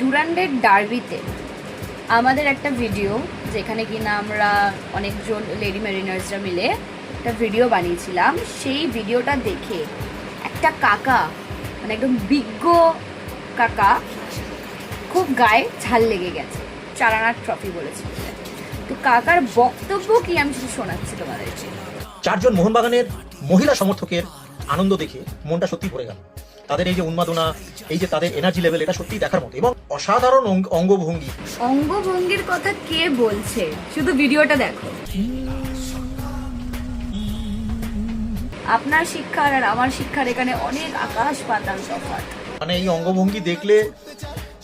ডুরান্ডের ডার্বিতে আমাদের একটা ভিডিও, যেখানে কিনা আমরা অনেকজন লেডি মেরিনার্সরা মিলে একটা ভিডিও বানিয়েছিলাম। সেই ভিডিওটা দেখে একটা কাকা, মানে একদম বিজ্ঞ কাকা, খুব গায়ে ঝাল লেগে গেছে, 4 আনার ট্রফি বলেছে। তো কাকার বক্তব্য কি আমি শুধু শোনাচ্ছি তোমাদেরকে। 4 জন মোহনবাগানের মহিলা সমর্থকের আনন্দ দেখে মনটা সত্যি ভরে গেল। তাদের এই যে উন্মাদনা, এই যে তাদের এনার্জি লেভেল, এটা সত্যি দেখার মতো এবং অসাধারণ অঙ্গভঙ্গি। অঙ্গভঙ্গির কথা কে বলছে, শুধু ভিডিওটা দেখো। আপনার শিক্ষার আর আমার শিক্ষার এখানে অনেক আকাশ পাতাল তফাৎ। মানে এই অঙ্গভঙ্গি দেখলে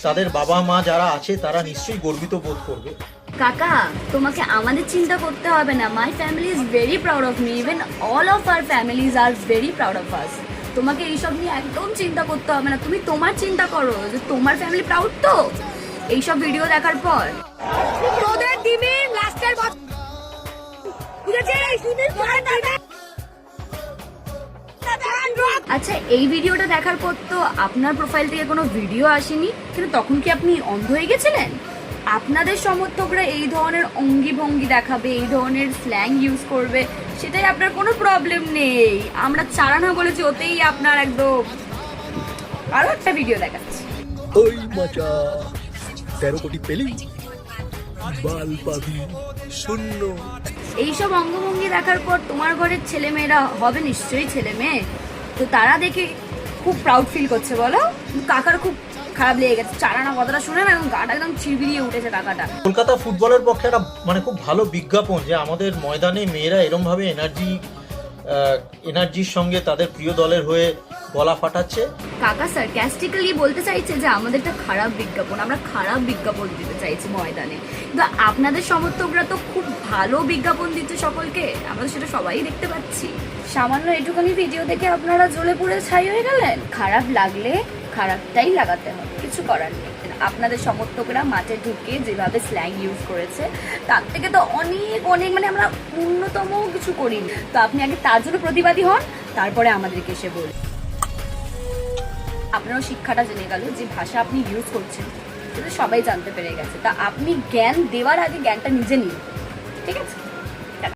তাদের বাবা মা যারা আছে তারা নিশ্চয়ই গর্বিত বোধ করবে। কাকা, তোমাকে আমাদের চিন্তা করতে হবে না। My family is very proud of me, even all of our families are very proud of us. তোমাকে এইসব নিয়ে একদম চিন্তা করতে হবে না। তুমি তোমার চিন্তা করো যে তোমার ফ্যামিলি প্রাউড তো। এইসব ভিডিও দেখার পর আচ্ছা, এই ভিডিওটা দেখার পর তো আপনার প্রোফাইল থেকে কোনো ভিডিও আসেনি, কিন্তু তখন কি আপনি অন্ধ হয়ে গেছিলেন? আপনাদের সমর্থকরা এই ধরনের অঙ্গি ভঙ্গি দেখাবে, এই ধরনের স্ল্যাং ইউজ করবে, সেটাই আপনার কোনো প্রবলেম নেই। আমরা 4 আনা বলেছি, ওতেই আপনার একদম। আরো একটা ভিডিও দেখাচ্ছি। ওই মজা 13 কোটি পেলি বাল পাবি শূন্য। এইসব অঙ্গভঙ্গি দেখার পর তোমার ঘরের ছেলে মেয়েরা হবে নিশ্চয়ই ছেলে মেয়ে, তো তারা দেখে খুব প্রাউড ফিল করছে বলো। কাকার খুব খারাপ লেগে গেছে 4 আনা কথাটা শুনে না, এবং গাটা একদম চিরবিরিয়ে উঠেছে কাকাটা। কলকাতা ফুটবলের পক্ষে একটা মানে খুব ভালো বিজ্ঞাপন যে আমাদের ময়দানে মেয়েরা এরম ভাবে এনার্জির সঙ্গে তাদের প্রিয় দলের হয়ে গলা ফাটাচ্ছে। কাকা সার্কাস্টিক্যালি বলতে চাইছে যে আমাদের একটা খারাপ বিজ্ঞাপন, আমরা খারাপ বিজ্ঞাপন দিতে চাইছি ময়দানে, কিন্তু আপনাদের সমর্থকরা তো খুব ভালো বিজ্ঞাপন দিচ্ছে সকলকে, আমরা সেটা সবাই দেখতে পাচ্ছি। সামান্য এটুখানি ভিডিও দেখে আপনারা জ্বলে পুড়ে ছাই হয়ে গেলেন। খারাপ লাগলে খারাপটাই লাগাতে হবে, কিছু করার নেই। আপনাদের সমর্থকরা মাঠে ঢুকে যেভাবে স্ল্যাং ইউজ করেছে, তার থেকে তো অনেক অনেক মানে আমরা উন্নতম কিছু করিনি। তো আপনি আগে তার জন্য প্রতিবাদী হন, তারপরে আমাদেরকে এসে বলুন। আপনারও শিক্ষাটা জেনে গেল, যে ভাষা আপনি ইউজ করছেন সেটা সবাই জানতে পেরে গেছে। তা আপনি জ্ঞান দেওয়ার আগে জ্ঞানটা নিজে নিন, ঠিক আছে?